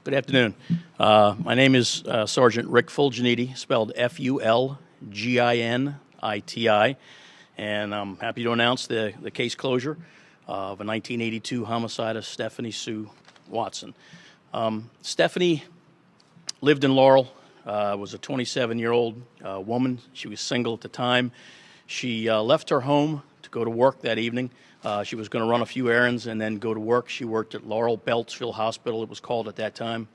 Good afternoon. My name is Sergeant Rick Fulginiti, spelled Fulginiti, and I'm happy to announce the case closure of a 1982 homicide of Stephanie Sue Watson. Stephanie lived in Laurel, was a 27-year-old woman. She was single at the time. She left her home to go to work that evening. She was going to run a few errands and then go to work. She worked at Laurel Beltsville Hospital, it was called at that time.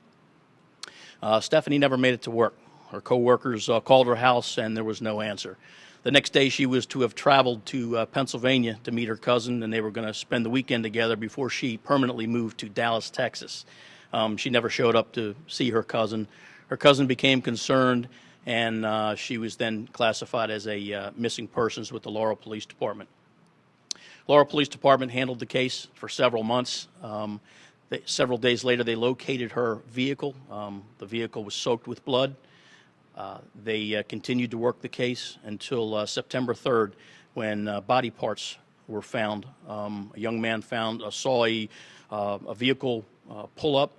Stephanie never made it to work. Her co-workers called her house and there was no answer. The next day she was to have traveled to Pennsylvania to meet her cousin, and they were going to spend the weekend together before she permanently moved to Dallas, Texas. She never showed up to see her cousin. Her cousin became concerned, and she was then classified as a missing persons with the Laurel Police Department. Laurel Police Department handled the case for several months. Several days later, they located her vehicle. The vehicle was soaked with blood. They continued to work the case until September 3rd, when body parts were found. A young man saw a vehicle pull up,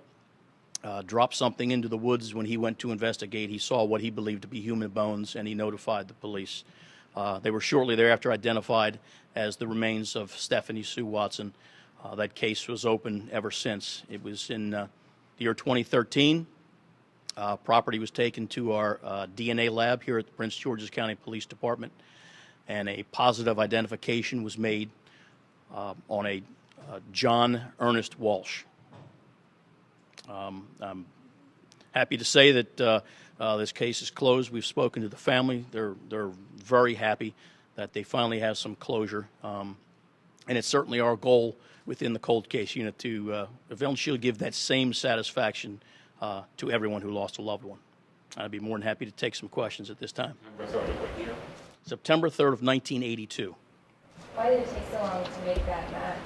drop something into the woods. When he went to investigate, he saw what he believed to be human bones, and he notified the police. They were shortly thereafter identified as the remains of Stephanie Sue Watson. That case was open ever since. It was in the year 2013. Property was taken to our DNA lab here at the Prince George's County Police Department, and a positive identification was made on a John Ernest Walsh. I'm happy to say that this case is closed. We've spoken to the family. They're very happy that they finally have some closure. And it's certainly our goal within the cold case unit to eventually give that same satisfaction to everyone who lost a loved one. I'd be more than happy to take some questions at this time. September 3rd of 1982. Why did it take so long to make that match?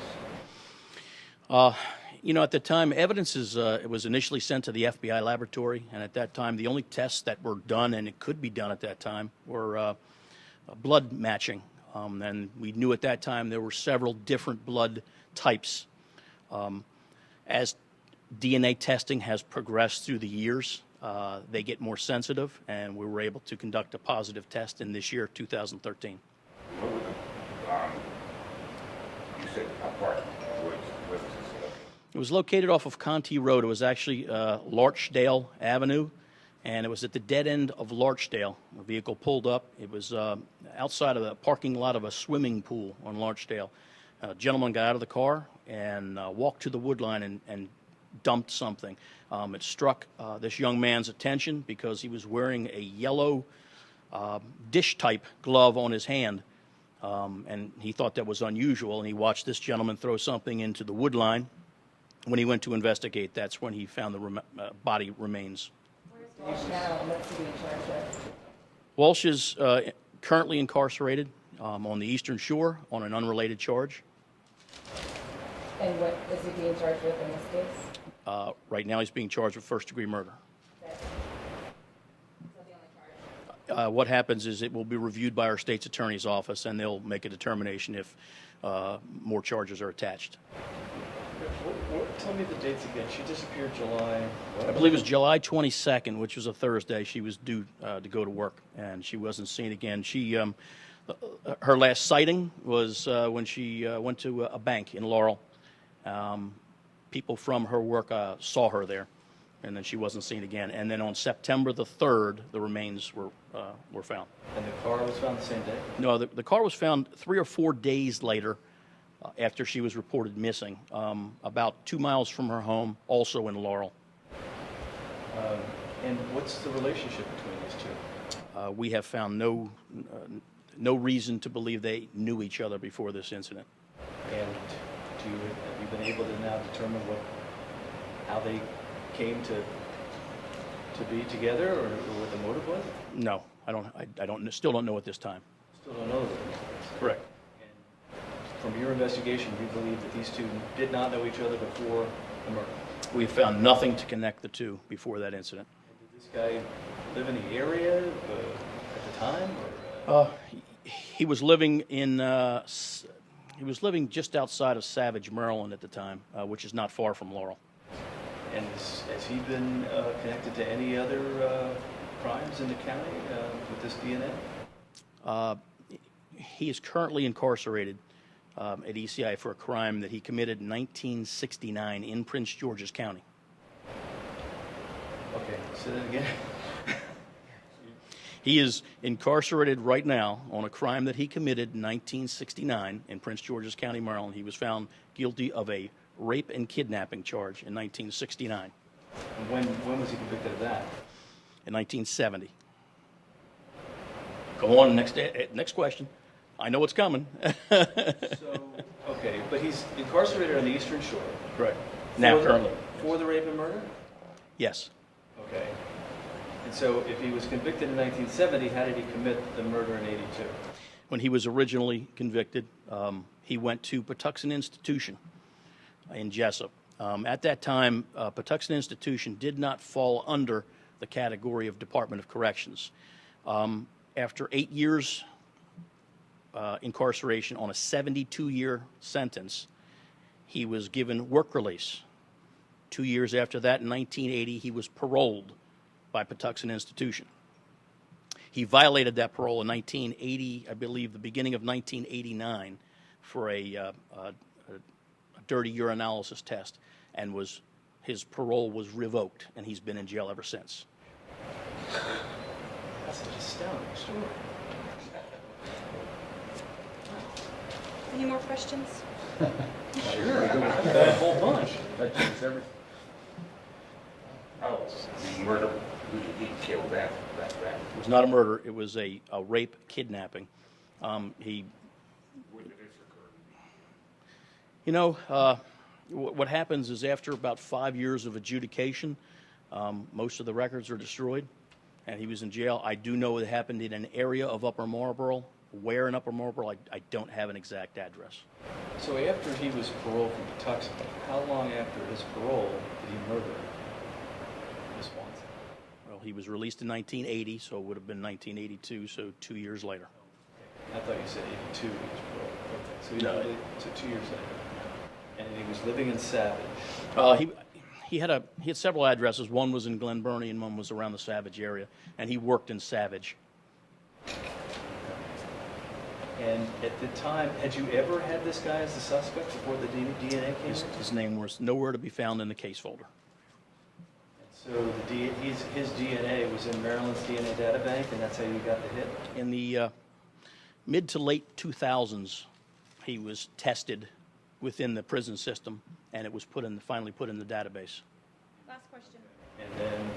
At the time, evidence it was initially sent to the FBI laboratory, and at that time, the only tests that were done, and it could be done at that time, were blood matching. And we knew at that time there were several different blood types. As DNA testing has progressed through the years, they get more sensitive, and we were able to conduct a positive test in this year, 2013. You said how far? Where was this located? It was located off of Conti Road. It was actually Larchdale Avenue, and it was at the dead end of Larchdale. The vehicle pulled up. It was outside of the parking lot of a swimming pool on Larchdale. A gentleman got out of the car and walked to the wood line and dumped something. It struck this young man's attention because he was wearing a yellow dish-type glove on his hand, and he thought that was unusual, and he watched this gentleman throw something into the wood line. When he went to investigate, that's when he found the body remains. Where's Walsh now, and what's he being charged with? Walsh is currently incarcerated on the Eastern Shore on an unrelated charge. And what is he being charged with in this case? Right now he's being charged with first-degree murder. Is that the only charge? What happens is it will be reviewed by our state's attorney's office, and they'll make a determination if more charges are attached. Tell me the dates again. She disappeared July. I believe it was July 22nd, which was a Thursday. She was due to go to work, and she wasn't seen again. Her last sighting was when she went to a bank in Laurel. People from her work saw her there, and then she wasn't seen again. And then on September the 3rd, the remains were found. And the car was found the same day? No, the car was found 3 or 4 days later after she was reported missing, about 2 miles from her home, also in Laurel. And what's the relationship between these two? We have found no reason to believe they knew each other before this incident. And have you been able to now determine how they came to be together, or what the motive was? No, still don't know at this time. Still don't know. Correct. And from your investigation, you believe that these two did not know each other before the murder? We found nothing to connect the two before that incident. And did this guy live in the area at the time? Or, He was living just outside of Savage, Maryland at the time, which is not far from Laurel. And has he been connected to any other crimes in the county with this DNA? He is currently incarcerated at ECI for a crime that he committed in 1969 in Prince George's County. Okay, say that again. He is incarcerated right now on a crime that he committed in 1969 in Prince George's County, Maryland. He was found guilty of a rape and kidnapping charge in 1969. And when was he convicted of that? In 1970. Go on, next question. I know what's coming. So, okay, but he's incarcerated on the Eastern Shore. Correct. Now, For the- currently. For the rape and murder? Yes. Okay. And so if he was convicted in 1970, how did he commit the murder in 82? When he was originally convicted, he went to Patuxent Institution in Jessup. At that time, Patuxent Institution did not fall under the category of Department of Corrections. After 8 years incarceration on a 72-year sentence, he was given work release. 2 years after that, in 1980, he was paroled by Patuxent Institution. He violated that parole in 1980, I believe, the beginning of 1989, for a dirty urinalysis test, and his parole was revoked, and he's been in jail ever since. That's an astounding story. Any more questions? A whole bunch. That changes everything. Oh, the murder, he killed that. It was not a murder. It was a rape kidnapping. When did this occur? You know, what happens is after about 5 years of adjudication, most of the records are destroyed, and he was in jail. I do know it happened in an area of Upper Marlboro. Where in Upper Marlboro, I don't have an exact address. So after he was paroled from Patuxent, how long after his parole did he murder Miss Swanson? Well, he was released in 1980, so it would have been 1982, so 2 years later. I thought you said 82 he was paroled. Okay, so, No. so 2 years later. And he was living in Savage. He had several addresses. One was in Glen Burnie and one was around the Savage area, and he worked in Savage. And at the time, had you ever had this guy as the suspect before the DNA came in? His name was nowhere to be found in the case folder. So his DNA was in Maryland's DNA databank, and that's how you got the hit? In the mid to late 2000s, he was tested within the prison system, and it was finally put in the database. Last question. And then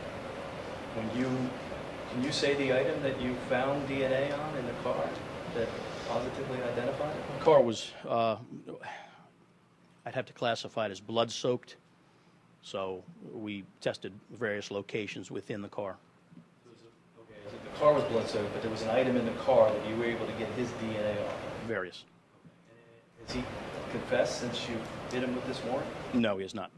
can you say the item that you found DNA on in the car that positively identified it? The car was, I'd have to classify it as blood-soaked, so we tested various locations within the car. Okay, so the car was blood-soaked, but there was an item in the car that you were able to get his DNA on. Various. Has he confessed since you hit him with this warrant? No, he has not.